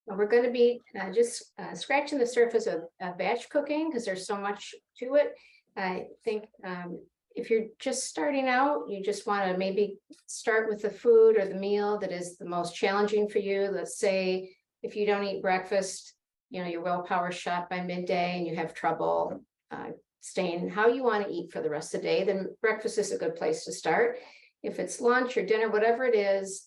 We're going to be just scratching the surface of batch cooking because there's so much to it. I think if you're just starting out, you just want to maybe start with the food or the meal that is the most challenging for you. Let's say if you don't eat breakfast, you know, your willpower shot by midday and you have trouble staying how you want to eat for the rest of the day, then breakfast is a good place to start. If it's lunch or dinner, whatever it is,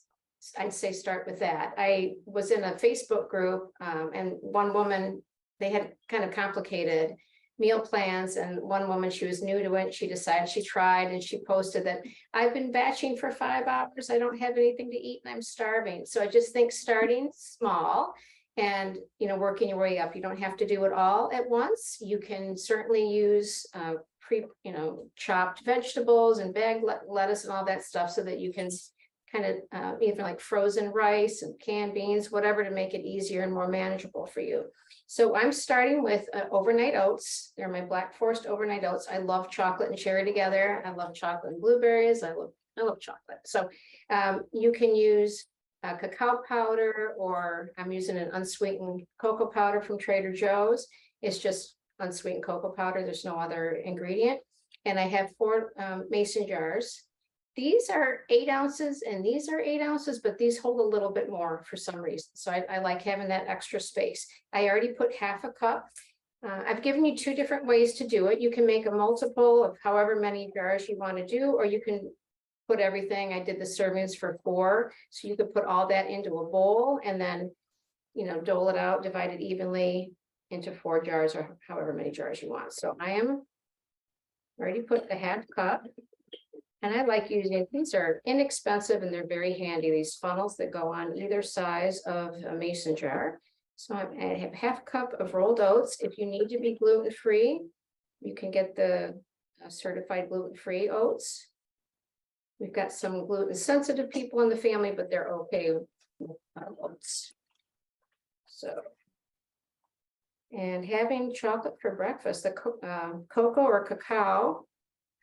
I'd say start with that. I was in a Facebook group and one woman, they had kind of complicated meal plans, and one woman, she was new to it. She decided, she tried and she posted that I've been batching for 5 hours. I don't have anything to eat and I'm starving. So I just think starting small and, you know, working your way up. You don't have to do it all at once. You can certainly use chopped vegetables and bagged lettuce and all that stuff so that you can kind of even like frozen rice and canned beans, whatever, to make it easier and more manageable for you. So I'm starting with overnight oats. They're my Black Forest overnight oats. I love chocolate and cherry together. I love chocolate and blueberries. I love chocolate. So you can use cacao powder, or I'm using an unsweetened cocoa powder from Trader Joe's. It's just unsweetened cocoa powder. There's no other ingredient. And I have 4 mason jars. These are 8 ounces and these are 8 ounces, but these hold a little bit more for some reason. So I like having that extra space. I already put half a cup. I've given you 2 different ways to do it. You can make a multiple of however many jars you want to do, or you can put everything. I did the servings for 4. So you could put all that into a bowl and then, you know, dole it out, divide it evenly into 4 jars or however many jars you want. So I am already put the half cup. And I like using, these are inexpensive and they're very handy, these funnels that go on either side of a mason jar. So I have half a cup of rolled oats. If you need to be gluten-free, you can get the certified gluten-free oats. We've got some gluten-sensitive people in the family, but they're okay with oats. So, and having chocolate for breakfast, the cocoa or cacao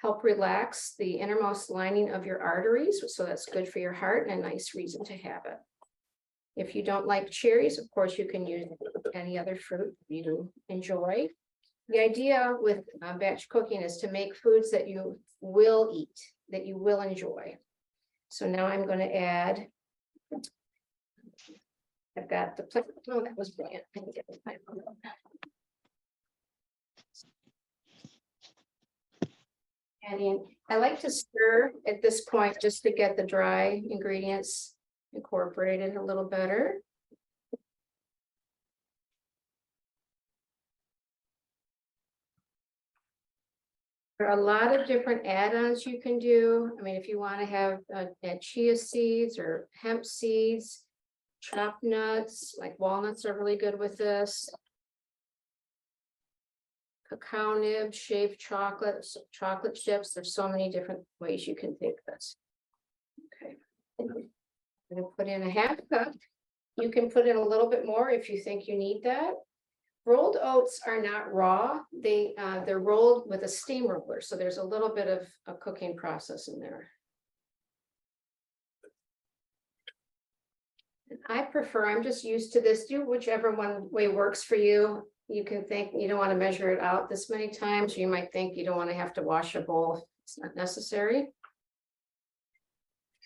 help relax the innermost lining of your arteries. So that's good for your heart and a nice reason to have it. If you don't like cherries, of course, you can use any other fruit you enjoy. The idea with batch cooking is to make foods that you will eat, that you will enjoy. So now I'm going to add, I've got the plate. Oh, that was brilliant. I can get the plate. And I like to stir at this point just to get the dry ingredients incorporated a little better. There are a lot of different add-ons you can do. I mean, if you want to have chia seeds or hemp seeds, chopped nuts, like walnuts are really good with this. Cacao nibs, shaved chocolate, chocolate chips. There's so many different ways you can take this. Okay, I'm going to put in a half cup. You can put in a little bit more if you think you need that. Rolled oats are not raw. They're rolled with a steam roller, so there's a little bit of a cooking process in there. And I prefer, I'm just used to this. Do whichever one way works for you. You can think you don't want to measure it out this many times. You might think you don't want to have to wash a bowl. It's not necessary.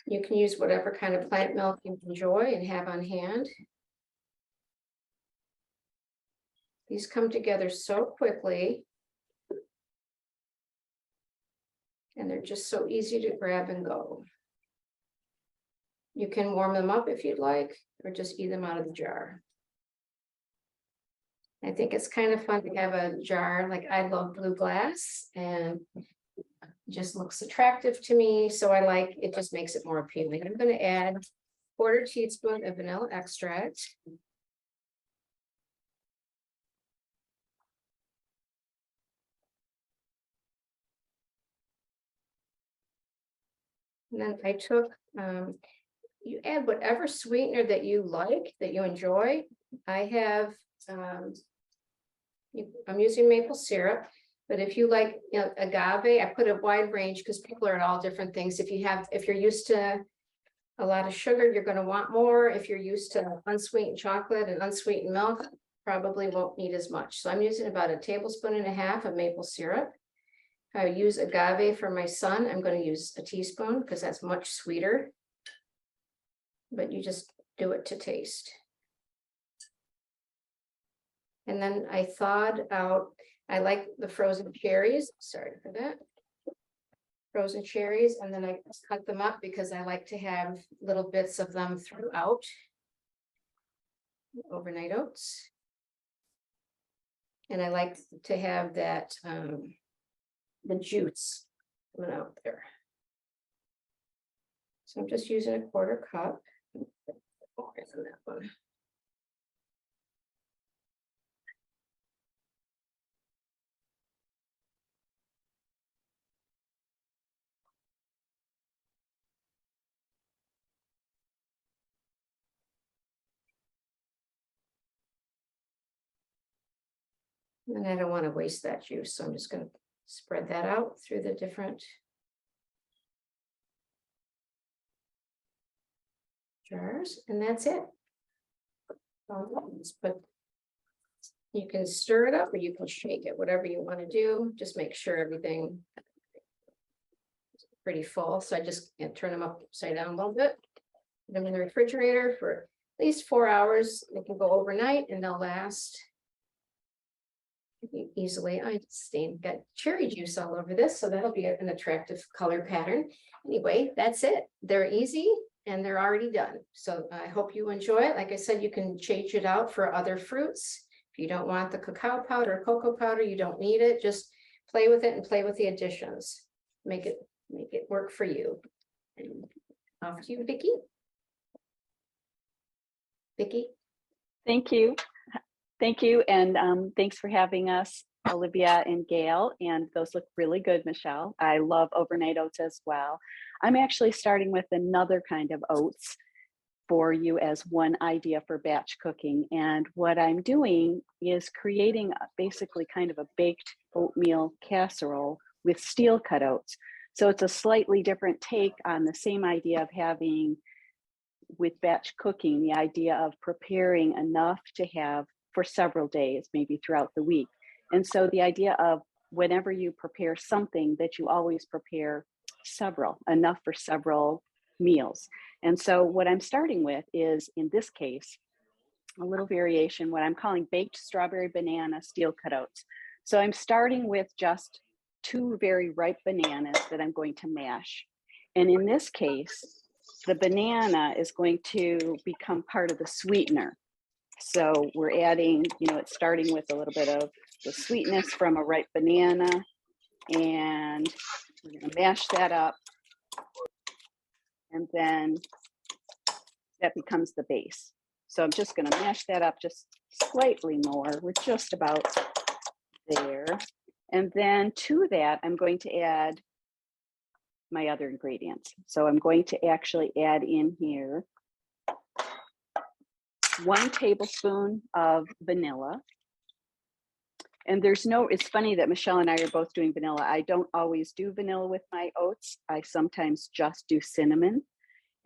You can use whatever kind of plant milk you enjoy and have on hand. These come together so quickly. And they're just so easy to grab and go. You can warm them up if you'd like, or just eat them out of the jar. I think it's kind of fun to have a jar. Like, I love blue glass and it just looks attractive to me. So I like, it just makes it more appealing. I'm going to add 1/4 teaspoon of vanilla extract. And then I took, you add whatever sweetener that you like, that you enjoy. I have, I'm using maple syrup, but if you like, you know, agave, I put a wide range because people are at all different things. If you're used to a lot of sugar. You're going to want more. If you're used to unsweetened chocolate and unsweetened milk, probably won't need as much. So I'm using about 1.5 tablespoons of maple syrup. If I use agave for my son, I'm going to use a teaspoon because that's much sweeter. But you just do it to taste. And then I thawed out, I like the frozen cherries. Sorry for that. Frozen cherries, and then I cut them up because I like to have little bits of them throughout. Overnight oats. And I like to have that, the juice coming out there. So I'm just using 1/4 cup. More than that one. And I don't want to waste that juice, so I'm just going to spread that out through the different jars, and that's it. But you can stir it up or you can shake it, whatever you want to do. Just make sure everything is pretty full. So I just turn them upside down a little bit. Put them in the refrigerator for at least 4 hours. They can go overnight and they'll last easily. I got cherry juice all over this, so that'll be an attractive color pattern. Anyway, that's it. They're easy and they're already done. So I hope you enjoy it. Like I said, you can change it out for other fruits. If you don't want the cacao powder or cocoa powder, you don't need it. Just play with it and play with the additions. Make it work for you. And off to you, Vicki. Vicki. Thank you. Thank you. And thanks for having us, Olivia and Gail. And those look really good, Michelle. I love overnight oats as well. I'm actually starting with another kind of oats for you as one idea for batch cooking. And what I'm doing is creating basically kind of a baked oatmeal casserole with steel cut oats. So it's a slightly different take on the same idea of having with batch cooking, the idea of preparing enough to have for several days, maybe throughout the week. And so the idea of whenever you prepare something that you always prepare enough for several meals. And so what I'm starting with is, in this case, a little variation, what I'm calling baked strawberry banana steel cut oats. So I'm starting with just 2 very ripe bananas that I'm going to mash. And in this case, the banana is going to become part of the sweetener. So we're adding, it's starting with a little bit of the sweetness from a ripe banana, and we're going to mash that up. And then that becomes the base. So I'm just going to mash that up just slightly more. We're just about there. And then to that, I'm going to add my other ingredients. So I'm going to actually add in here 1 tablespoon of vanilla. And it's funny that Michelle and I are both doing vanilla. I don't always do vanilla with my oats. I sometimes just do cinnamon.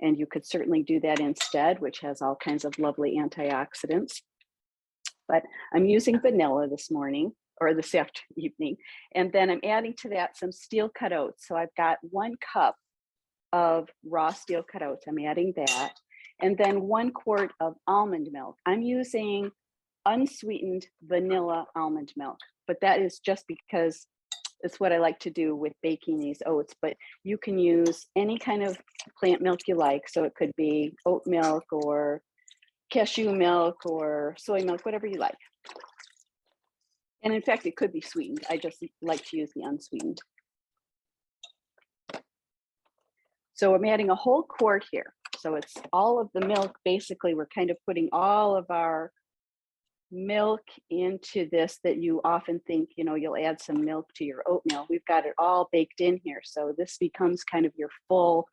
And you could certainly do that instead, which has all kinds of lovely antioxidants. But I'm using vanilla this morning, or this evening. And then I'm adding to that some steel cut oats. So I've got 1 cup of raw steel cut oats. I'm adding that. And then 1 quart of almond milk. I'm using unsweetened vanilla almond milk, but that is just because it's what I like to do with baking these oats. But you can use any kind of plant milk you like. So it could be oat milk or cashew milk or soy milk, whatever you like. And in fact, it could be sweetened. I just like to use the unsweetened. So I'm adding a whole quart here. So it's all of the milk. Basically, we're kind of putting all of our milk into this that you often think, you'll add some milk to your oatmeal. We've got it all baked in here. So this becomes kind of your full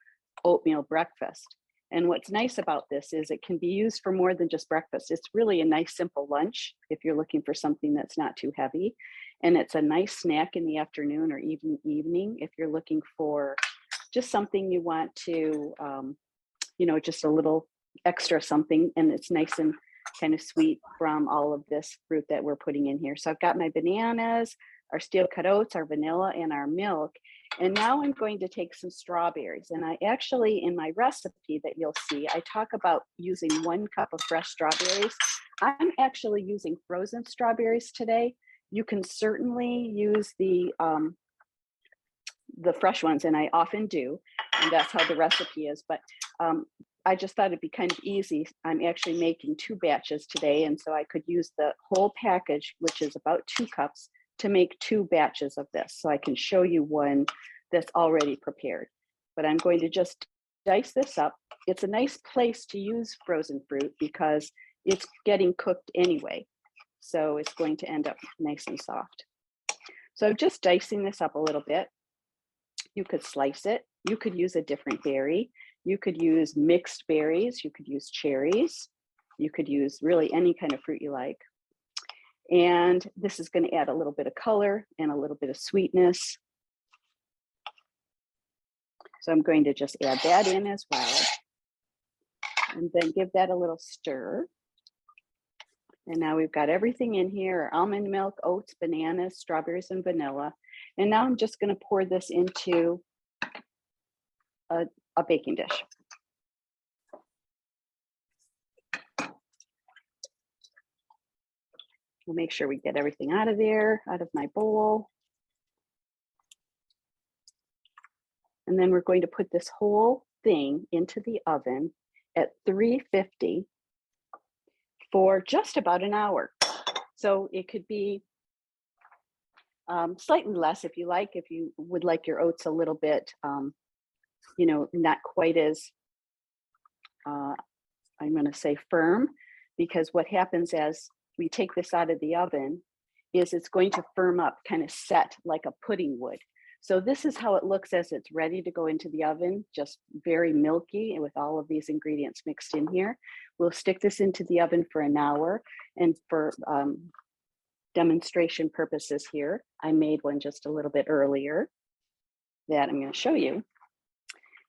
oatmeal breakfast. And what's nice about this is it can be used for more than just breakfast. It's really a nice, simple lunch if you're looking for something that's not too heavy. And it's a nice snack in the afternoon or even evening if you're looking for just something you want to you know, just a little extra something, and it's nice and kind of sweet from all of this fruit that we're putting in here. So I've got my bananas, our steel cut oats, our vanilla, and our milk. And now I'm going to take some strawberries. And I actually, in my recipe that you'll see, I talk about using 1 cup of fresh strawberries. I'm actually using frozen strawberries today. You can certainly use the fresh ones, and I often do, and that's how the recipe is. But I just thought it'd be kind of easy. I'm actually making 2 batches today, and so I could use the whole package, which is about 2 cups, to make 2 batches of this. So I can show you one that's already prepared. But I'm going to just dice this up. It's a nice place to use frozen fruit because it's getting cooked anyway. So it's going to end up nice and soft. So I'm just dicing this up a little bit. You could slice it. You could use a different berry. You could use mixed berries. You could use cherries. You could use really any kind of fruit you like. And this is going to add a little bit of color and a little bit of sweetness. So I'm going to just add that in as well. And then give that a little stir. And now we've got everything in here: almond milk, oats, bananas, strawberries, and vanilla. And now I'm just going to pour this into a baking dish. We'll make sure we get everything out of there, out of my bowl. And then we're going to put this whole thing into the oven at 350 for just about an hour. So it could be slightly less if you like, if you would like your oats a little bit, you know, not quite as, I'm going to say firm, because what happens as we take this out of the oven is it's going to firm up, kind of set like a pudding would. So this is how it looks as it's ready to go into the oven, just very milky and with all of these ingredients mixed in here. We'll stick this into the oven for an hour, and for demonstration purposes here, I made one just a little bit earlier that I'm going to show you.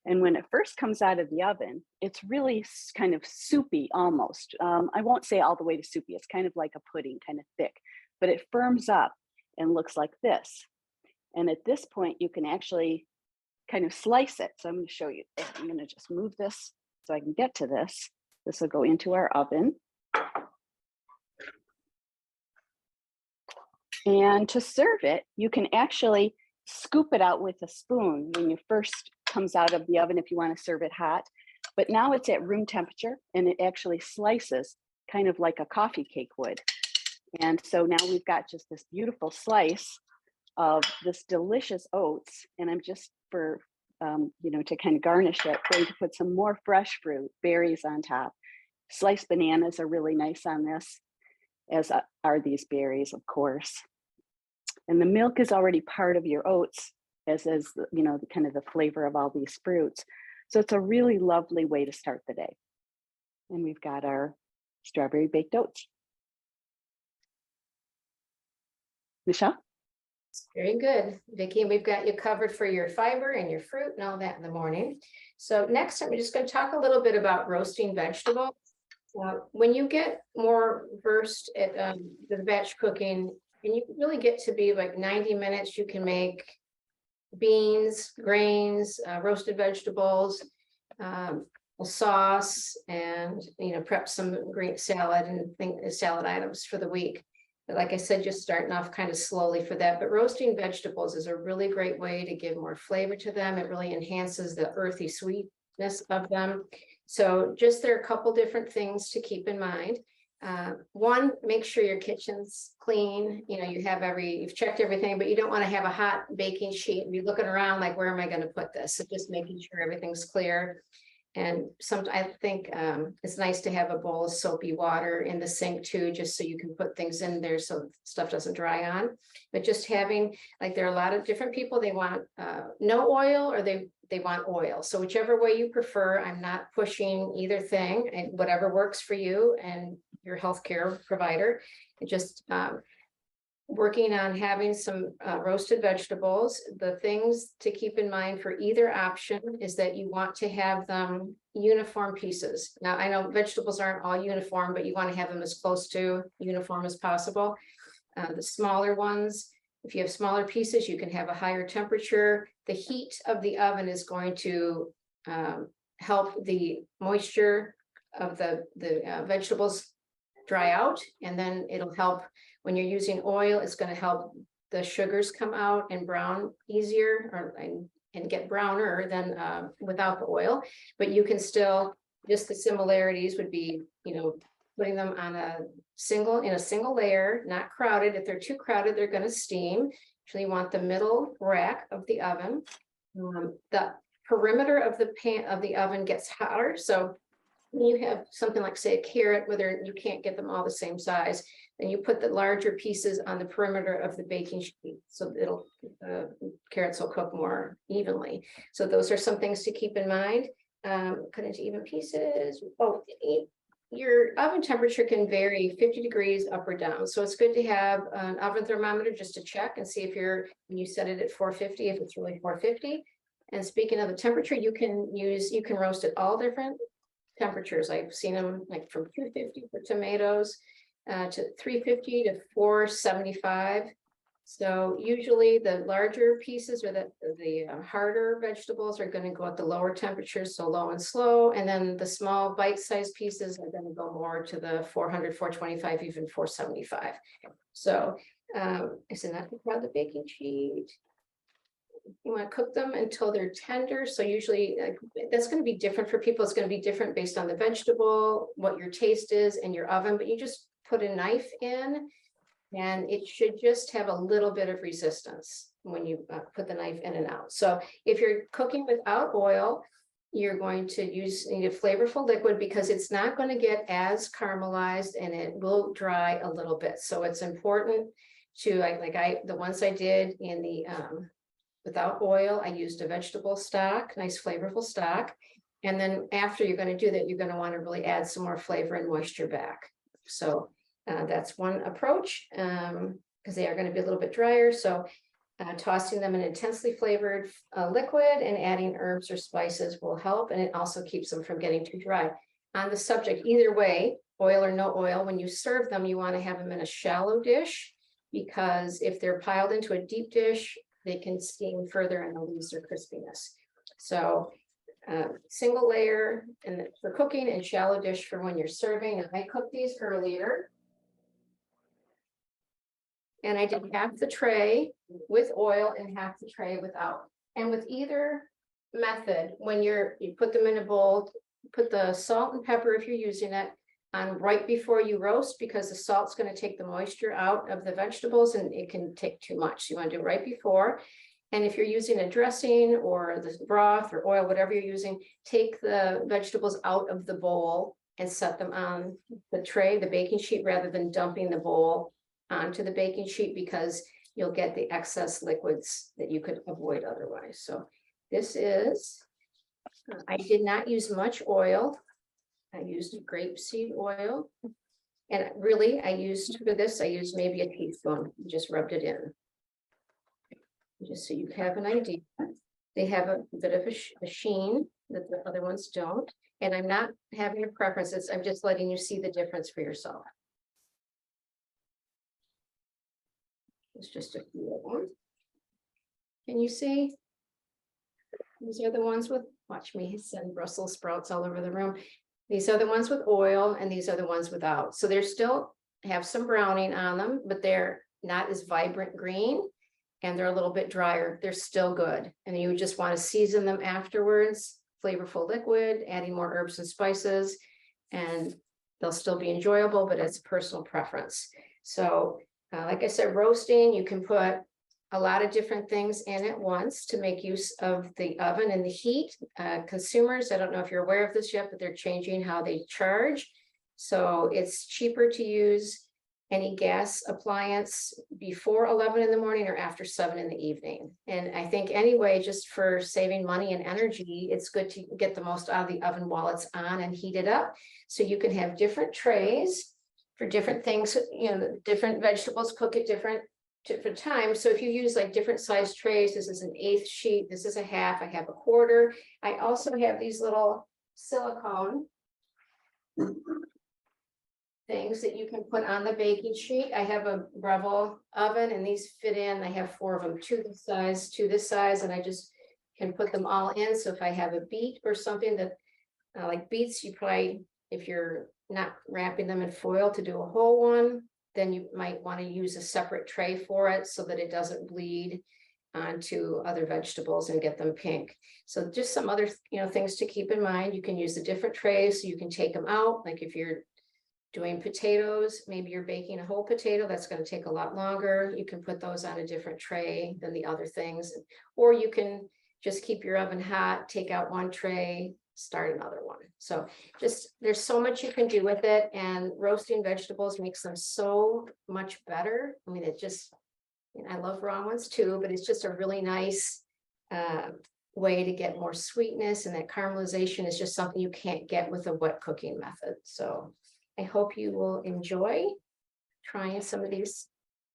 And when it first comes out of the oven, it's really kind of soupy almost. I won't say all the way to soupy. It's kind of like a pudding, kind of thick, but it firms up and looks like this. And at this point, you can actually kind of slice it. So I'm going to show you. I'm going to just move this so I can get to this. This will go into our oven. And to serve it, you can actually scoop it out with a spoon when you first comes out of the oven if you want to serve it hot. But now it's at room temperature, and it actually slices kind of like a coffee cake would. And so now we've got just this beautiful slice of this delicious oats. And I'm just for, you know, to kind of garnish it, going to put some more fresh fruit, berries on top. Sliced bananas are really nice on this, as are these berries, of course. And the milk is already part of your oats, as is, you know, the kind of the flavor of all these fruits. So it's a really lovely way to start the day. And we've got our strawberry baked oats. Michelle? Very good, Vicki. And we've got you covered for your fiber and your fruit and all that in the morning. So next time, we're just going to talk a little bit about roasting vegetables. When you get more versed at the batch cooking, and you really get to be like 90 minutes, you can make beans, grains, roasted vegetables, sauce, and, you know, prep some Greek salad and salad items for the week. But like I said, just starting off kind of slowly for that. But roasting vegetables is a really great way to give more flavor to them. It really enhances the earthy sweetness of them. So just there are a couple different things to keep in mind. One, make sure your kitchen's clean. You know, you've checked everything, but you don't want to have a hot baking sheet and be looking around like, where am I going to put this? So just making sure everything's clear. And I think it's nice to have a bowl of soapy water in the sink too, just so you can put things in there so stuff doesn't dry on. But just having, like, there are a lot of different people, they want no oil, or they want oil. So whichever way you prefer, I'm not pushing either thing, and whatever works for you and your healthcare provider. It just working on having some roasted vegetables. The things to keep in mind for either option is that you want to have them uniform pieces. Now, I know vegetables aren't all uniform, but you want to have them as close to uniform as possible. The smaller ones, if you have smaller pieces, you can have a higher temperature. The heat of the oven is going to help the moisture of the vegetables dry out, and then it'll help when you're using oil. It's going to help the sugars come out and brown easier, and get browner than without the oil. But you can still, just the similarities would be, putting them on in a single layer, not crowded. If they're too crowded, they're going to steam. Actually, you want the middle rack of the oven. The perimeter of the oven gets hotter, so when you have something like, say, a carrot, whether you can't get them all the same size, then you put the larger pieces on the perimeter of the baking sheet, so carrots will cook more evenly. So those are some things to keep in mind. Cut into even pieces. Your oven temperature can vary 50 degrees up or down, so it's good to have an oven thermometer just to check and see if when you set it at 450, if it's really 450. And speaking of the temperature, you can roast at all different temperatures. I've seen them like from 250 for tomatoes to 350 to 475. So usually the larger pieces or the harder vegetables are going to go at the lower temperatures, so low and slow. And then the small bite-sized pieces are going to go more to the 400, 425, even 475. So is it not to crowd the baking sheet? You want to cook them until they're tender. So usually that's going to be different for people. It's going to be different based on the vegetable, what your taste is, and your oven. But you just put a knife in, and it should just have a little bit of resistance when you put the knife in and out. So if you're cooking without oil, you're going to need a flavorful liquid, because it's not going to get as caramelized, and it will dry a little bit. So it's important to, the ones I did in the without oil, I used a vegetable stock, nice flavorful stock. And then after you're going to do that, you're going to want to really add some more flavor and moisture back. So that's one approach, because they are going to be a little bit drier. So tossing them in intensely flavored liquid and adding herbs or spices will help. And it also keeps them from getting too dry. On the subject, either way, oil or no oil, when you serve them, you want to have them in a shallow dish, because if they're piled into a deep dish, they can steam further and they'll lose their crispiness. So single layer for cooking and shallow dish for when you're serving. And I cooked these earlier. And I did half the tray with oil and half the tray without. And with either method, when you put them in a bowl, put the salt and pepper, if you're using it, on right before you roast, because the salt's going to take the moisture out of the vegetables and it can take too much. So you want to do it right before. And if you're using a dressing or the broth or oil, whatever you're using, take the vegetables out of the bowl and set them on the tray, the baking sheet, rather than dumping the bowl onto the baking sheet, because you'll get the excess liquids that you could avoid otherwise. So this is, I did not use much oil. I used grapeseed oil, and really I used maybe a teaspoon, just rubbed it in. Just so you have an idea. They have a bit of a sheen that the other ones don't. And I'm not having a preference, I'm just letting you see the difference for yourself. It's just a few of them. Can you see? These are the ones with, watch me send Brussels sprouts all over the room. These are the ones with oil, and these are the ones without. So they're still have some browning on them, but they're not as vibrant green, and they're a little bit drier. They're still good. And you just want to season them afterwards, flavorful liquid, adding more herbs and spices, and they'll still be enjoyable, but it's personal preference. So like I said, roasting, you can put a lot of different things in at once to make use of the oven and the heat. Consumers, I don't know if you're aware of this yet, but they're changing how they charge. So it's cheaper to use any gas appliance before 11 in the morning or after 7 in the evening. And I think anyway, just for saving money and energy, it's good to get the most out of the oven while it's on and heat it up. So you can have different trays for different things, different vegetables cook at different for time. So if you use like different size trays, this is an 1/8 sheet, this is a half, I have a quarter. I also have these little silicone things that you can put on the baking sheet. I have a Breville oven and these fit in. I have 4 of them, 2 this size, 2 this size, and I just can put them all in. So if I have a beet or something that like beets, you probably, if you're not wrapping them in foil to do a whole one, then you might want to use a separate tray for it so that it doesn't bleed onto other vegetables and get them pink. So just some other, things to keep in mind. You can use the different trays so you can take them out. Like if you're doing potatoes, maybe you're baking a whole potato, that's going to take a lot longer. You can put those on a different tray than the other things, or you can just keep your oven hot, take out one tray, start another one. So just, there's so much you can do with it, and roasting vegetables makes them so much better. I mean, it just, I love raw ones too, but it's just a really nice way to get more sweetness, and that caramelization is just something you can't get with a wet cooking method. So I hope you will enjoy trying some of these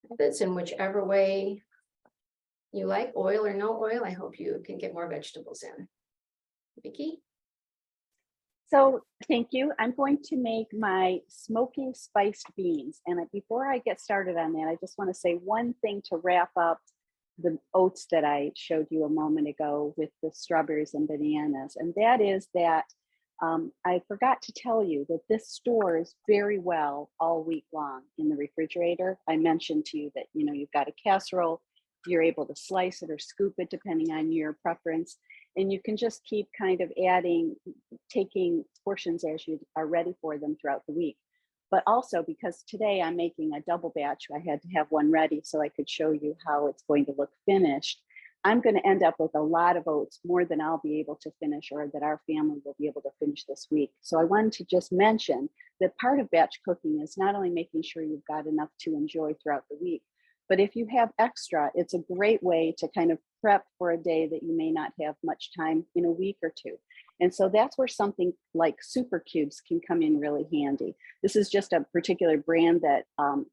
methods in whichever way you like, oil or no oil. I hope you can get more vegetables in. Vicki? So thank you. I'm going to make my smoky spiced beans. And before I get started on that, I just want to say one thing to wrap up the oats that I showed you a moment ago with the strawberries and bananas. And that is that I forgot to tell you that this stores very well all week long in the refrigerator. I mentioned to you that, you've got a casserole, you're able to slice it or scoop it depending on your preference. And you can just keep kind of taking portions as you are ready for them throughout the week. But also, because today I'm making a double batch, I had to have one ready so I could show you how it's going to look finished. I'm going to end up with a lot of oats, more than I'll be able to finish, or that our family will be able to finish this week. So I wanted to just mention that part of batch cooking is not only making sure you've got enough to enjoy throughout the week, but if you have extra, it's a great way to kind of prep for a day that you may not have much time in a week or two. And so that's where something like super cubes can come in really handy. This is just a particular brand that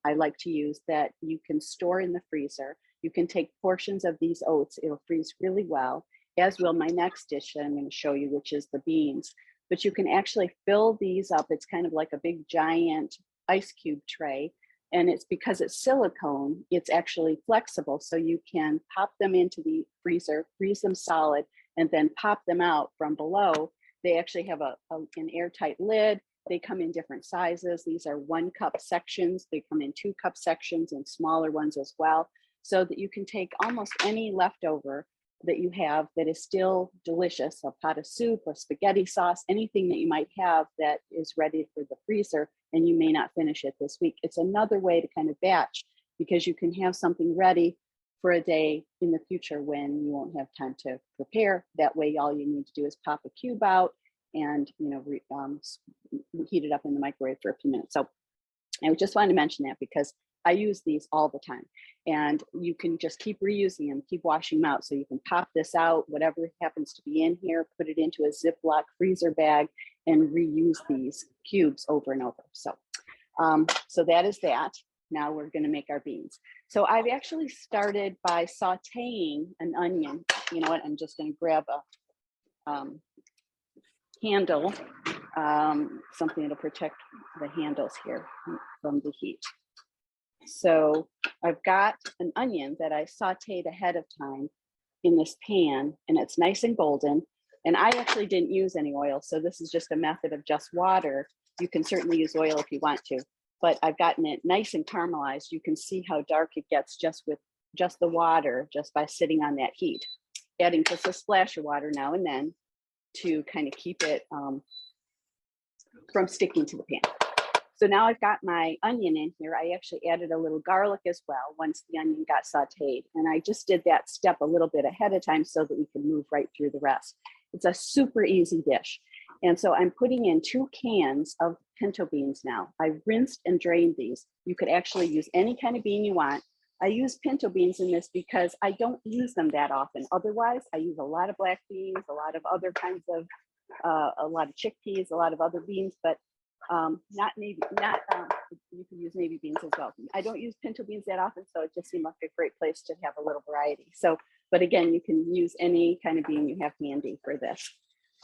I like to use that you can store in the freezer. You can take portions of these oats, it'll freeze really well, as will my next dish that I'm going to show you, which is the beans. But you can actually fill these up. It's kind of like a big giant ice cube tray. And it's because it's silicone, it's actually flexible. So you can pop them into the freezer, freeze them solid, and then pop them out from below. They actually have an airtight lid. They come in different sizes. These are 1 cup sections. They come in 2 cup sections and smaller ones as well, so that you can take almost any leftover that you have that is still delicious, a pot of soup, a spaghetti sauce, anything that you might have that is ready for the freezer and you may not finish it this week. It's another way to kind of batch, because you can have something ready for a day in the future when you won't have time to prepare. That way, all you need to do is pop a cube out and heat it up in the microwave for a few minutes. So I just wanted to mention that because I use these all the time, and you can just keep reusing them, keep washing them out. So you can pop this out, whatever happens to be in here, put it into a Ziploc freezer bag and reuse these cubes over and over. So, so that is that. Now we're going to make our beans. So I've actually started by sauteing an onion. You know what? I'm just going to grab a handle, something that'll protect the handles here from the heat. So I've got an onion that I sauteed ahead of time in this pan, and it's nice and golden. And I actually didn't use any oil, so this is just a method of just water. You can certainly use oil if you want to, but I've gotten it nice and caramelized. You can see how dark it gets just with just the water, just by sitting on that heat. Adding just a splash of water now and then to kind of keep it from sticking to the pan. So now I've got my onion in here. I actually added a little garlic as well once the onion got sauteed. And I just did that step a little bit ahead of time so that we can move right through the rest. It's a super easy dish. And so I'm putting in 2 cans of pinto beans now. I've rinsed and drained these. You could actually use any kind of bean you want. I use pinto beans in this because I don't use them that often. Otherwise, I use a lot of black beans, a lot of other kinds of, a lot of chickpeas, a lot of other beans, but not you can use navy beans as well. I don't use pinto beans that often, so it just seemed like a great place to have a little variety. So, but again, you can use any kind of bean you have handy for this.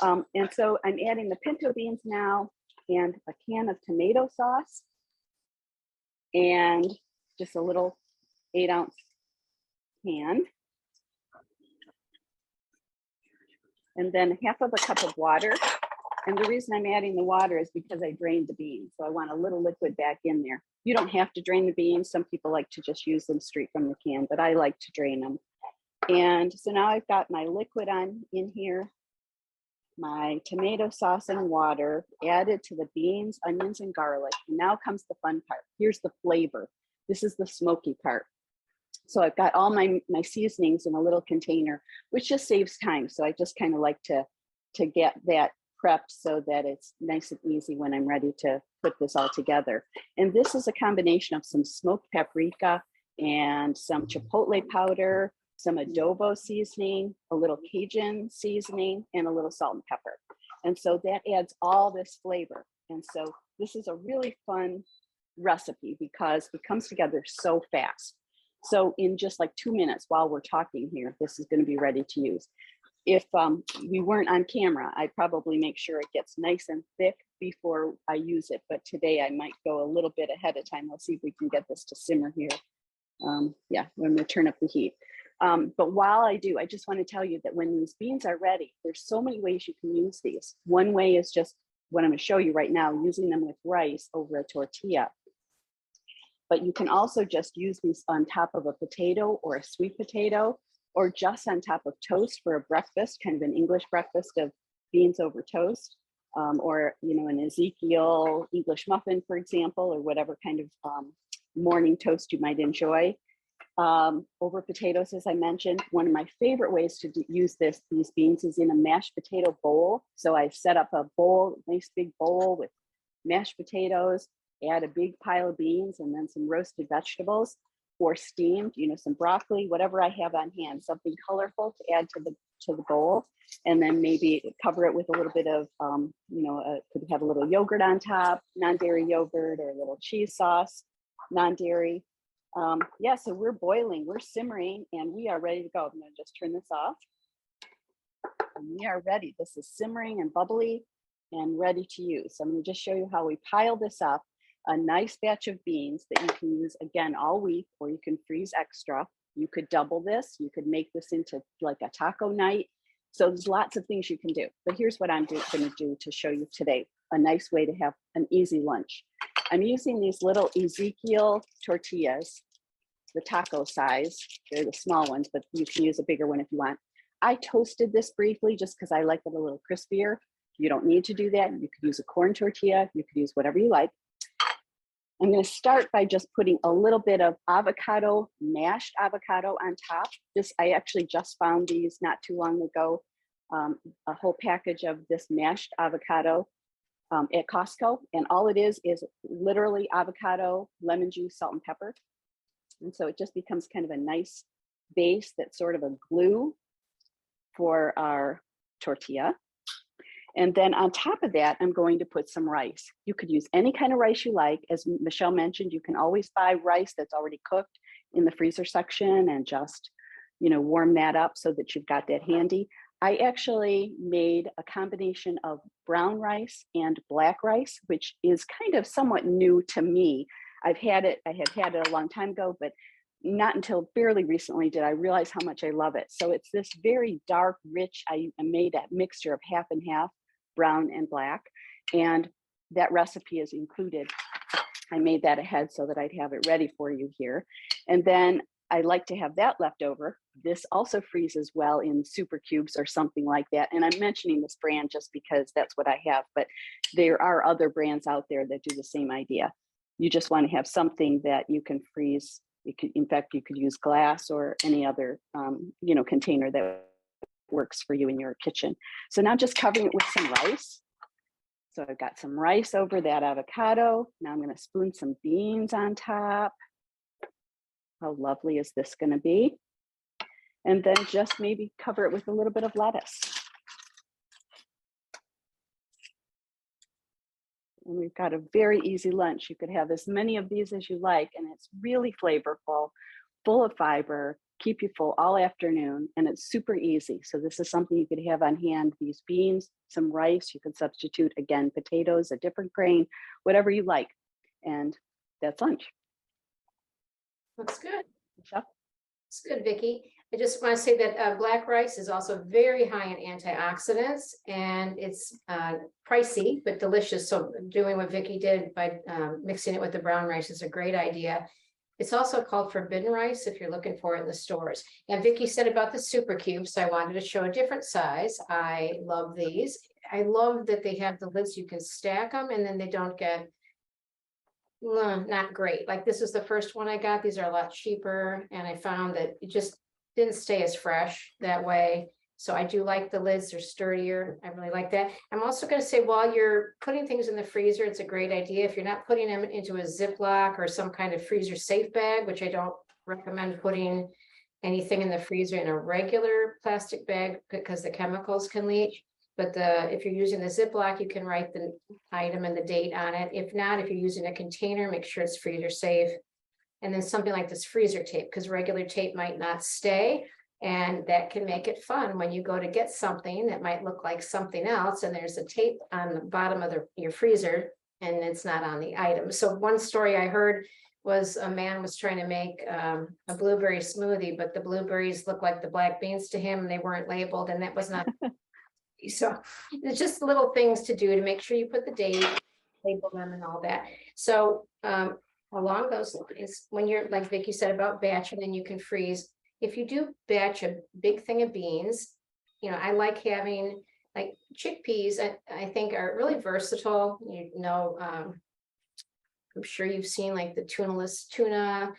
And so I'm adding the pinto beans now and a can of tomato sauce and just a little 8-ounce can. And then half of a cup of water. And the reason I'm adding the water is because I drained the beans. So I want a little liquid back in there. You don't have to drain the beans. Some people like to just use them straight from the can, but I like to drain them. And so now I've got my liquid on in here, my tomato sauce and water added to the beans, onions, and garlic. And now comes the fun part. Here's the flavor. This is the smoky part. So I've got all my seasonings in a little container, which just saves time. So I just kind of like to get that prepped so that it's nice and easy when I'm ready to put this all together. And this is a combination of some smoked paprika and some chipotle powder, some adobo seasoning, a little Cajun seasoning, and a little salt and pepper. And so that adds all this flavor. And so this is a really fun recipe because it comes together so fast. So in just like 2 minutes while we're talking here, this is going to be ready to use. If we weren't on camera, I'd probably make sure it gets nice and thick before I use it. But today I might go a little bit ahead of time. Let's see if we can get this to simmer here. Yeah, I'm going to turn up the heat. But while I do, I just want to tell you that when these beans are ready, there's so many ways you can use these. One way is just what I'm going to show you right now, using them with rice over a tortilla. But you can also just use these on top of a potato or a sweet potato, or just on top of toast for a breakfast, kind of an English breakfast of beans over toast, or an Ezekiel English muffin, for example, or whatever kind of morning toast you might enjoy. Over potatoes, as I mentioned. One of my favorite ways to use these beans is in a mashed potato bowl. So I set up a bowl, nice big bowl with mashed potatoes, add a big pile of beans and then some roasted vegetables or steamed, some broccoli, whatever I have on hand, something colorful to add to the bowl. And then maybe cover it with a little bit of, could have a little yogurt on top, non-dairy yogurt, or a little cheese sauce, non-dairy. Yeah, so we're boiling, we're simmering, and we are ready to go. I'm going to just turn this off. And we are ready. This is simmering and bubbly and ready to use. So I'm going to just show you how we pile this up. A nice batch of beans that you can use again all week, or you can freeze extra. You could double this. You could make this into like a taco night. So there's lots of things you can do. But here's what I'm going to do to show you today. A nice way to have an easy lunch. I'm using these little Ezekiel tortillas, the taco size. They're the small ones, but you can use a bigger one if you want. I toasted this briefly just because I like it a little crispier. You don't need to do that. You could use a corn tortilla. You could use whatever you like. I'm going to start by just putting a little bit of avocado, mashed avocado on top. I actually just found these not too long ago, a whole package of this mashed avocado at Costco. And all it is literally avocado, lemon juice, salt and pepper. And so it just becomes kind of a nice base that's sort of a glue for our tortilla. And then on top of that, I'm going to put some rice. You could use any kind of rice you like. As Michelle mentioned, you can always buy rice that's already cooked in the freezer section and just, warm that up so that you've got that handy. I actually made a combination of brown rice and black rice, which is kind of somewhat new to me. I had had it a long time ago, but not until fairly recently did I realize how much I love it. So it's this very dark, rich, I made a mixture of half and half, brown and black, and that recipe is included. I made that ahead so that I'd have it ready for you here. And then I like to have that left over. This also freezes well in super cubes or something like that. And I'm mentioning this brand just because that's what I have, but there are other brands out there that do the same idea. You just want to have something that you can freeze. In fact, you could use glass or any other, container that works for you in your kitchen. So now just covering it with some rice. So I've got some rice over that avocado. Now I'm going to spoon some beans on top. How lovely is this going to be? And then just maybe cover it with a little bit of lettuce. And we've got a very easy lunch. You could have as many of these as you like, and it's really flavorful, full of fiber, keep you full all afternoon, and it's super easy. So this is something you could have on hand. These beans, some rice, you can substitute, again, potatoes, a different grain, whatever you like. And that's lunch. Looks good. Michelle? It's good, Vicki. I just want to say that black rice is also very high in antioxidants, and it's pricey but delicious. So doing what Vicki did by mixing it with the brown rice is a great idea. It's also called forbidden rice if you're looking for it in the stores. And Vicki said about the super cubes, so I wanted to show a different size. I love these. I love that they have the lids, you can stack them and then they don't get not great. Like this is the first one I got. These are a lot cheaper, and I found that it just didn't stay as fresh that way. So I do like the lids, they're sturdier. I really like that. I'm also going to say, while you're putting things in the freezer, it's a great idea. If you're not putting them into a Ziploc or some kind of freezer safe bag, which I don't recommend putting anything in the freezer in a regular plastic bag because the chemicals can leach. But if you're using the Ziploc, you can write the item and the date on it. If not, if you're using a container, make sure it's freezer safe. And then something like this freezer tape, because regular tape might not stay. And that can make it fun when you go to get something that might look like something else, and there's a tape on the bottom of your freezer and it's not on the item. So one story I heard was a man was trying to make a blueberry smoothie, but the blueberries looked like the black beans to him and they weren't labeled, and that was not. So it's just little things to do to make sure you put the date, label them and all that. So along those lines, when you're, like Vicki said about batch, and then you can freeze. If you do batch a big thing of beans, I like having like chickpeas, I think are really versatile. I'm sure you've seen like the tunaless tuna.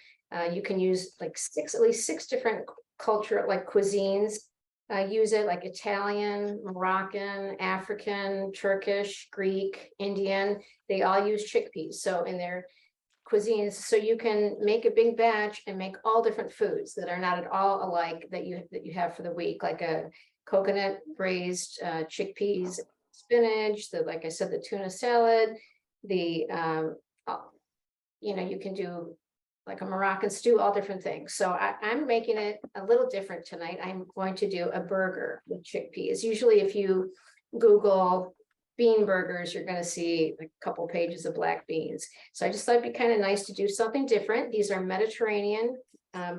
You can use like at least six different culture, like cuisines. Use it, like Italian, Moroccan, African, Turkish, Greek, Indian. They all use chickpeas. So in their cuisines, so you can make a big batch and make all different foods that are not at all alike that you have for the week, like a coconut braised chickpeas, spinach, like I said, the tuna salad, the you can do like a Moroccan stew, all different things. So I'm making it a little different tonight. I'm going to do a burger with chickpeas. Usually if you Google bean burgers, you're going to see a couple pages of black beans. So I just thought it'd be kind of nice to do something different. These are Mediterranean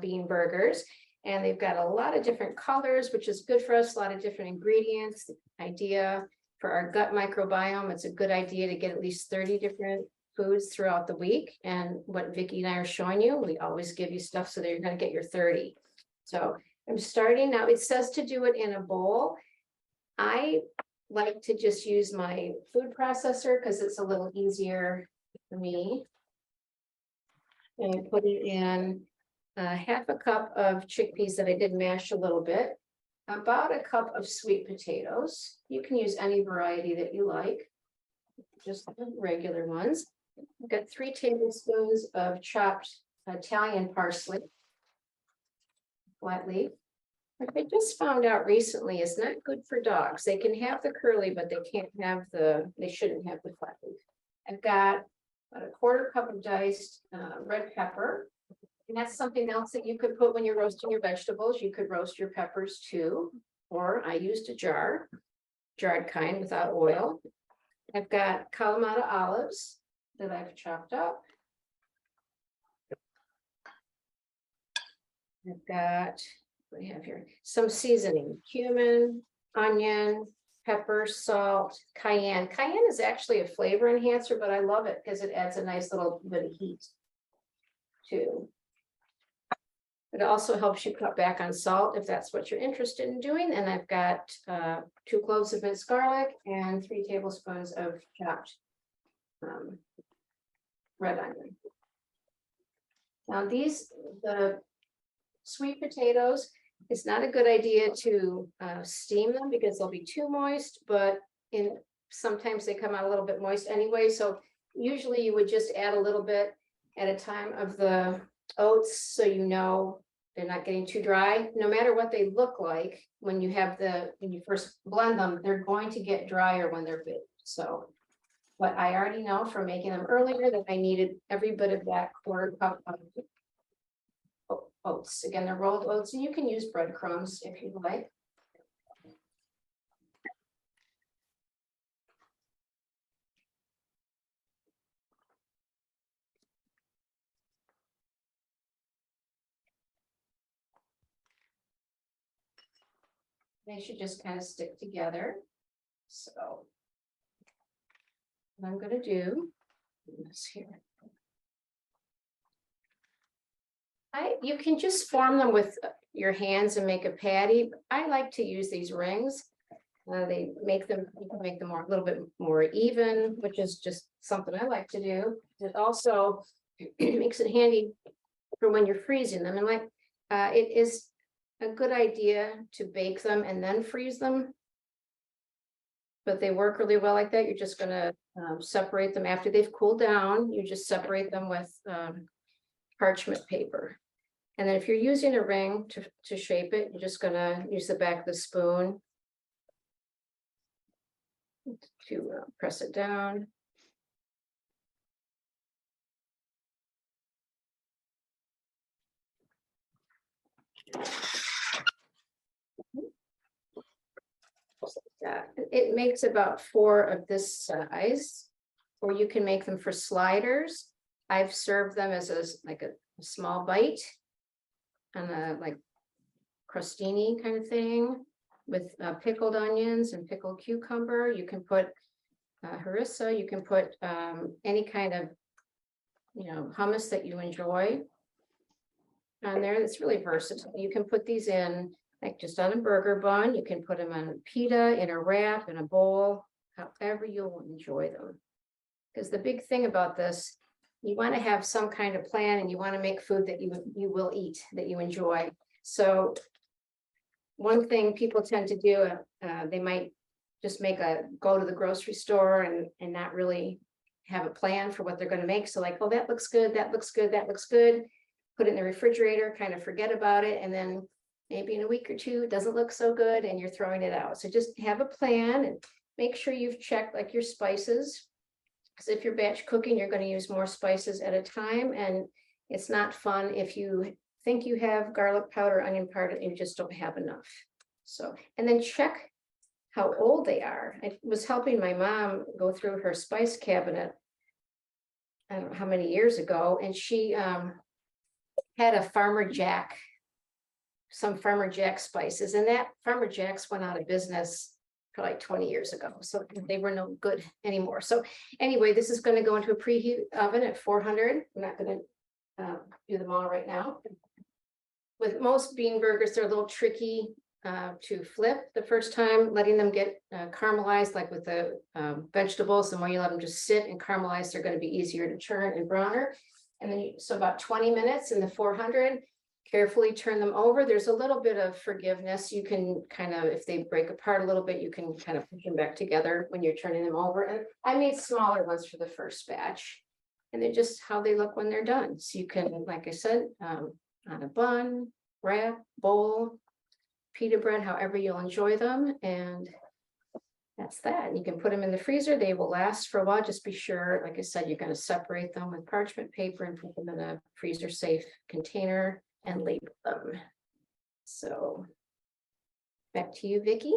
bean burgers, and they've got a lot of different colors, which is good for us, a lot of different ingredients. The idea for our gut microbiome, it's a good idea to get at least 30 different foods throughout the week. And what Vicki and I are showing you, we always give you stuff so that you're going to get your 30. So I'm starting now. It says to do it in a bowl. I like to just use my food processor because it's a little easier for me. And I put it in half a cup of chickpeas that I did mash a little bit, about a cup of sweet potatoes. You can use any variety that you like, just the regular ones. I've got 3 tablespoons of chopped Italian parsley, flat leaf. Like I just found out recently, is not good for dogs. They can have the curly, but they can't have they shouldn't have the flat leaf. I've got about a 1/4 cup of diced red pepper. And that's something else that you could put when you're roasting your vegetables. You could roast your peppers too, or I used a jarred kind without oil. I've got Kalamata olives that I've chopped up. I've got, what do we have here? Some seasoning, cumin, onion, pepper, salt, cayenne. Cayenne is actually a flavor enhancer, but I love it because it adds a nice little bit of heat too. It also helps you cut back on salt if that's what you're interested in doing. And I've got 2 cloves of minced garlic and 3 tablespoons of chopped red onion. Now the sweet potatoes, it's not a good idea to steam them because they'll be too moist, but sometimes they come out a little bit moist anyway. So usually you would just add a little bit at a time of the oats, so they're not getting too dry. No matter what they look like, when you first blend them, they're going to get drier when they're baked. So But I already know from making them earlier that I needed every bit of that quarter cup of oats. Again, they're rolled oats, and you can use breadcrumbs if you like. They should just kind of stick together. So what I'm going to do this here. You can just form them with your hands and make a patty. I like to use these rings. They make them, you can make them a little bit more even, which is just something I like to do. It also makes it handy for when you're freezing them. And like, it is a good idea to bake them and then freeze them. But they work really well like that. You're just gonna separate them after they've cooled down. You just separate them with parchment paper. And then if you're using a ring to shape it, you're just gonna use the back of the spoon to press it down. It makes about 4 of this size, or you can make them for sliders. I've served them as a small bite and a like crostini kind of thing with pickled onions and pickled cucumber. You can put harissa, you can put any kind of, hummus that you enjoy on there. That's really versatile. You can put these in like just on a burger bun. You can put them on pita, in a wrap, in a bowl, however you'll enjoy them. Because the big thing about this, you want to have some kind of plan, and you want to make food that you will eat, that you enjoy. So one thing people tend to do, they might just go to the grocery store and not really have a plan for what they're going to make. So like, oh, that looks good, that looks good, that looks good. Put it in the refrigerator, kind of forget about it. And then maybe in a week or two, it doesn't look so good and you're throwing it out. So just have a plan and make sure you've checked like your spices. Because if you're batch cooking, you're going to use more spices at a time. And it's not fun if you think you have garlic powder, onion powder, and you just don't have enough. So, and then check how old they are. I was helping my mom go through her spice cabinet, I don't know how many years ago, and she had a some Farmer Jack spices, and that Farmer Jack's went out of business for like 20 years ago. So they were no good anymore. So anyway, this is going to go into a preheat oven at 400. I'm not going to do them all right now. With most bean burgers, they're a little tricky to flip the first time, letting them get caramelized, like with the vegetables. The more you let them just sit and caramelize, they're going to be easier to turn and browner. And then, so about 20 minutes in the 400, carefully turn them over. There's a little bit of forgiveness. You can kind of, if they break apart a little bit, you can kind of push them back together when you're turning them over. And I made smaller ones for the first batch. And they're just how they look when they're done. So you can, like I said, on a bun, wrap, bowl, pita bread, however you'll enjoy them. And that's that. And you can put them in the freezer. They will last for a while. Just be sure, like I said, you're going to separate them with parchment paper and put them in a freezer safe container and label them. So back to you, Vicki.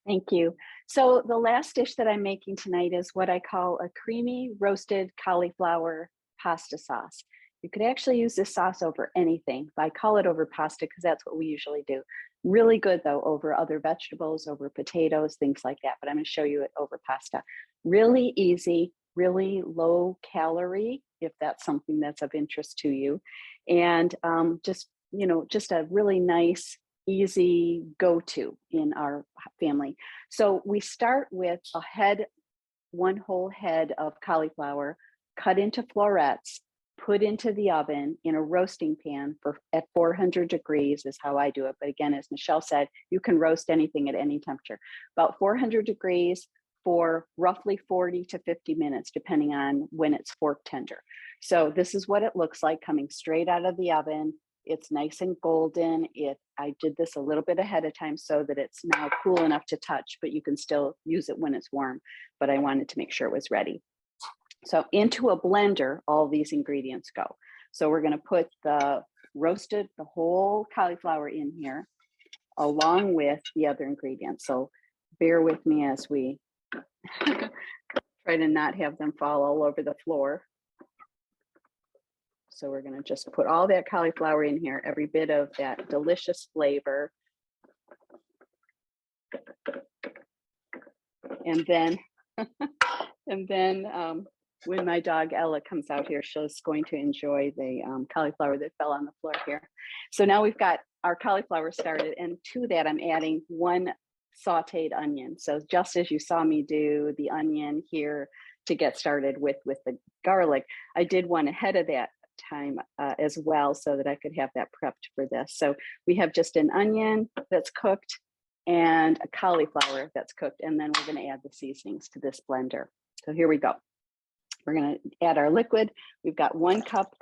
Thank you. So the last dish that I'm making tonight is what I call a creamy roasted cauliflower pasta sauce. You could actually use this sauce over anything. I call it over pasta because that's what we usually do. Really good though over other vegetables, over potatoes, things like that. But I'm going to show you it over pasta. Really easy, really low calorie, if that's something that's of interest to you. And just a really nice, easy go-to in our family. So we start with one whole head of cauliflower, cut into florets, put into the oven in a roasting pan at 400 degrees is how I do it. But again, as Michelle said, you can roast anything at any temperature. About 400 degrees for roughly 40 to 50 minutes, depending on when it's fork tender. So this is what it looks like coming straight out of the oven. It's nice and golden. I did this a little bit ahead of time so that it's now cool enough to touch, but you can still use it when it's warm. But I wanted to make sure it was ready. So into a blender, all these ingredients go. So we're going to put the whole cauliflower in here along with the other ingredients. So bear with me as we try to not have them fall all over the floor. So we're going to just put all that cauliflower in here, every bit of that delicious flavor. And then, when my dog Ella comes out here, she's going to enjoy the cauliflower that fell on the floor here. So now we've got our cauliflower started, and to that I'm adding 1 sauteed onion. So just as you saw me do the onion here to get started with the garlic, I did one ahead of that time as well, so that I could have that prepped for this. So we have just an onion that's cooked and a cauliflower that's cooked, and then we're going to add the seasonings to this blender. So here we go. We're going to add our liquid. We've got 1 cup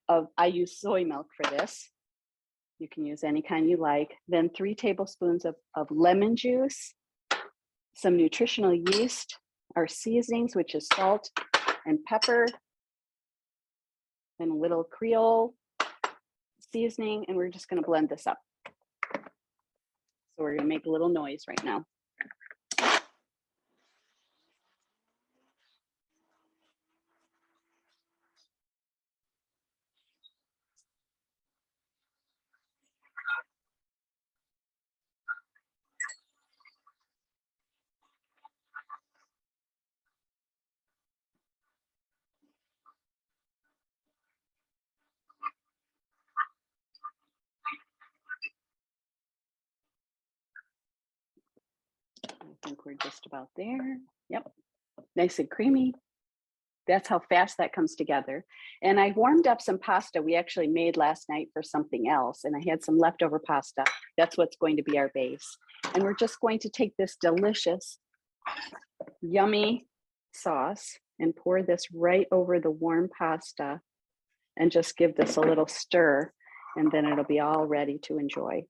of, I use soy milk for this. You can use any kind you like. Then 3 tablespoons of lemon juice, some nutritional yeast, our seasonings, which is salt and pepper, and a little Creole seasoning, and we're just going to blend this up. So we're going to make a little noise right now. I think we're just about there. Yep, nice and creamy. That's how fast that comes together. And I warmed up some pasta we actually made last night for something else, and I had some leftover pasta. That's what's going to be our base. And we're just going to take this delicious, yummy sauce and pour this right over the warm pasta and just give this a little stir, and then it'll be all ready to enjoy.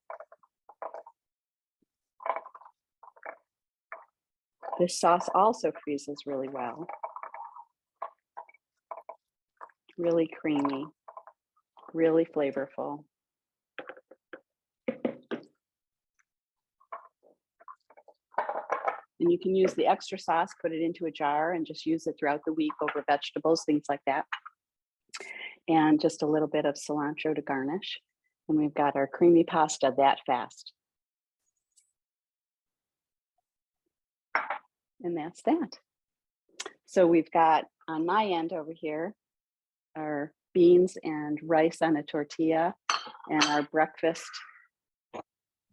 This sauce also freezes really well. Really creamy, really flavorful. And you can use the extra sauce, put it into a jar, and just use it throughout the week over vegetables, things like that. And just a little bit of cilantro to garnish. And we've got our creamy pasta that fast. And that's that. So we've got on my end over here, our beans and rice on a tortilla, and our breakfast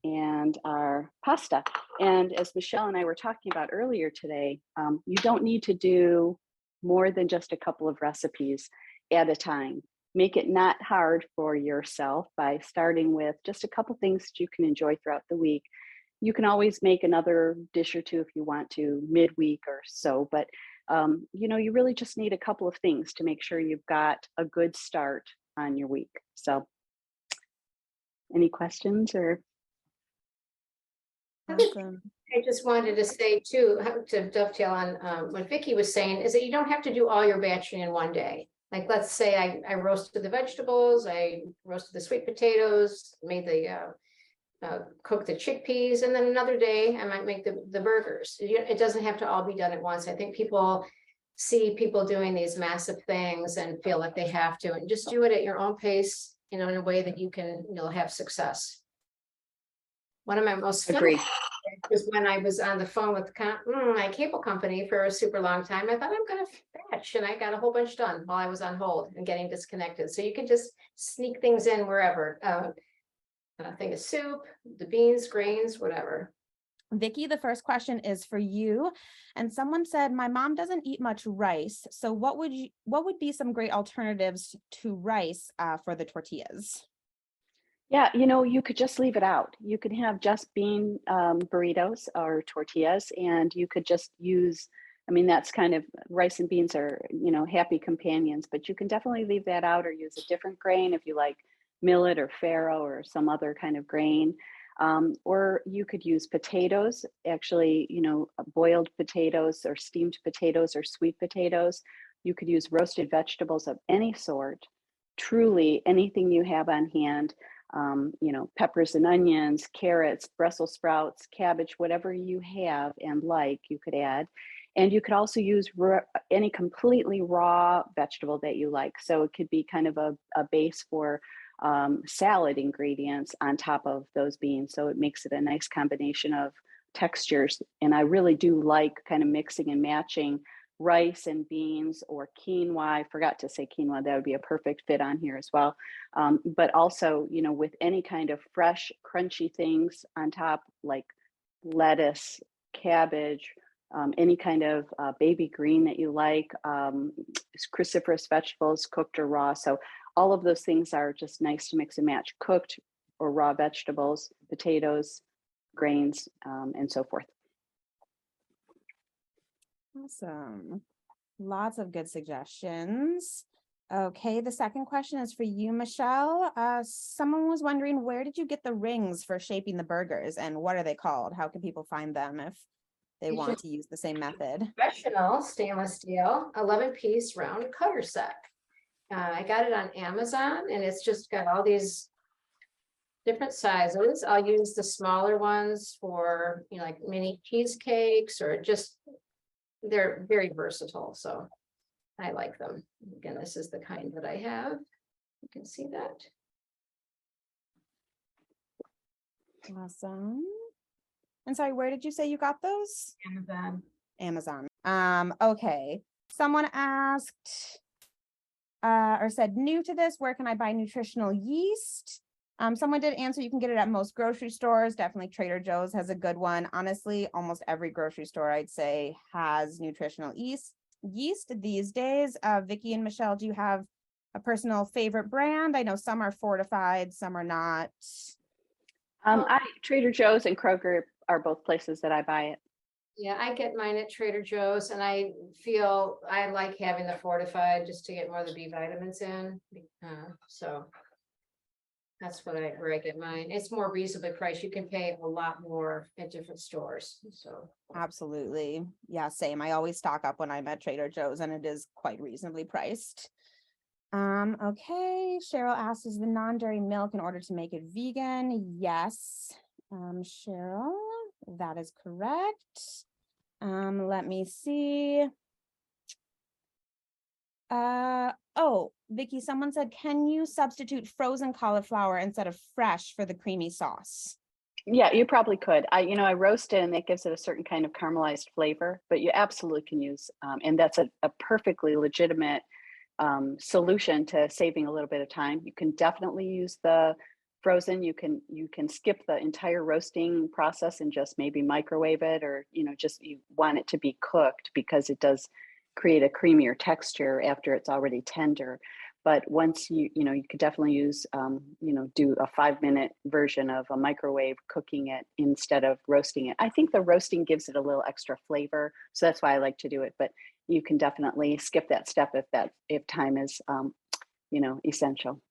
and our pasta. And as Michelle and I were talking about earlier today, you don't need to do more than just a couple of recipes at a time. Make it not hard for yourself by starting with just a couple things that you can enjoy throughout the week. You can always make another dish or two if you want to midweek or so, but you really just need a couple of things to make sure you've got a good start on your week. So any questions or? Awesome. I just wanted to say too, to dovetail on what Vicki was saying, is that you don't have to do all your batching in one day. Like, let's say I roasted the vegetables, I roasted the sweet potatoes, made the cook the chickpeas, and then another day I might make the burgers. It doesn't have to all be done at once. I think people see people doing these massive things and feel like they have to, and just do it at your own pace, in a way that you'll have success. One of my most fun was when I was on the phone with my cable company for a super long time. I thought, I'm going to batch, and I got a whole bunch done while I was on hold and getting disconnected. So you can just sneak things in wherever. A thing of soup, the beans, grains, whatever. Vicki, the first question is for you. And someone said, my mom doesn't eat much rice. So what would be some great alternatives to rice for the tortillas? Yeah, you could just leave it out. You could have just bean burritos or tortillas, and you could just use, that's kind of, rice and beans are, happy companions, but you can definitely leave that out or use a different grain if you like millet or farro or some other kind of grain. Or you could use potatoes, actually, boiled potatoes or steamed potatoes or sweet potatoes. You could use roasted vegetables of any sort, truly anything you have on hand. Peppers and onions, carrots, Brussels sprouts, cabbage, whatever you have and like, you could add. And you could also use any completely raw vegetable that you like. So it could be kind of a base for salad ingredients on top of those beans. So it makes it a nice combination of textures. And I really do like kind of mixing and matching rice and beans or quinoa. I forgot to say quinoa, that would be a perfect fit on here as well. But also, with any kind of fresh, crunchy things on top, like lettuce, cabbage, any kind of baby green that you like, cruciferous vegetables, cooked or raw. So all of those things are just nice to mix and match, cooked or raw vegetables, potatoes, grains, and so forth. Awesome. Lots of good suggestions. Okay, the second question is for you, Michelle. Someone was wondering, where did you get the rings for shaping the burgers and what are they called? How can people find them if they want to use the same method? Professional stainless steel 11-piece round cutter set. I got it on Amazon and it's just got all these different sizes. I'll use the smaller ones for, like mini cheesecakes or just, they're very versatile. So I like them. Again, this is the kind that I have. You can see that. Awesome. And sorry, where did you say you got those? Amazon. Okay. Someone asked or said, new to this, where can I buy nutritional yeast? Someone did answer, you can get it at most grocery stores. Definitely Trader Joe's has a good one. Honestly, almost every grocery store I'd say has nutritional yeast these days. Vicki and Michelle, do you have a personal favorite brand? I know some are fortified, some are not. Trader Joe's and Kroger are both places that I buy it. Yeah, I get mine at Trader Joe's and I feel I like having the fortified just to get more of the B vitamins in. So that's where I get mine. It's more reasonably priced. You can pay a lot more at different stores. So Absolutely. Yeah, same. I always stock up when I'm at Trader Joe's and it is quite reasonably priced. Okay. Cheryl asks, is the non-dairy milk in order to make it vegan? Yes. Cheryl, that is correct. Let me see. Oh, Vicki, someone said, can you substitute frozen cauliflower instead of fresh for the creamy sauce? Yeah, you probably could. I roast it and that gives it a certain kind of caramelized flavor, but you absolutely can use, and that's a perfectly legitimate solution to saving a little bit of time. You can definitely use the frozen. You can skip the entire roasting process and just maybe microwave it, or just you want it to be cooked because it does create a creamier texture after it's already tender. But once you could definitely use do a 5-minute version of a microwave cooking it instead of roasting it. I think the roasting gives it a little extra flavor, so that's why I like to do it. But you can definitely skip that step if time is essential.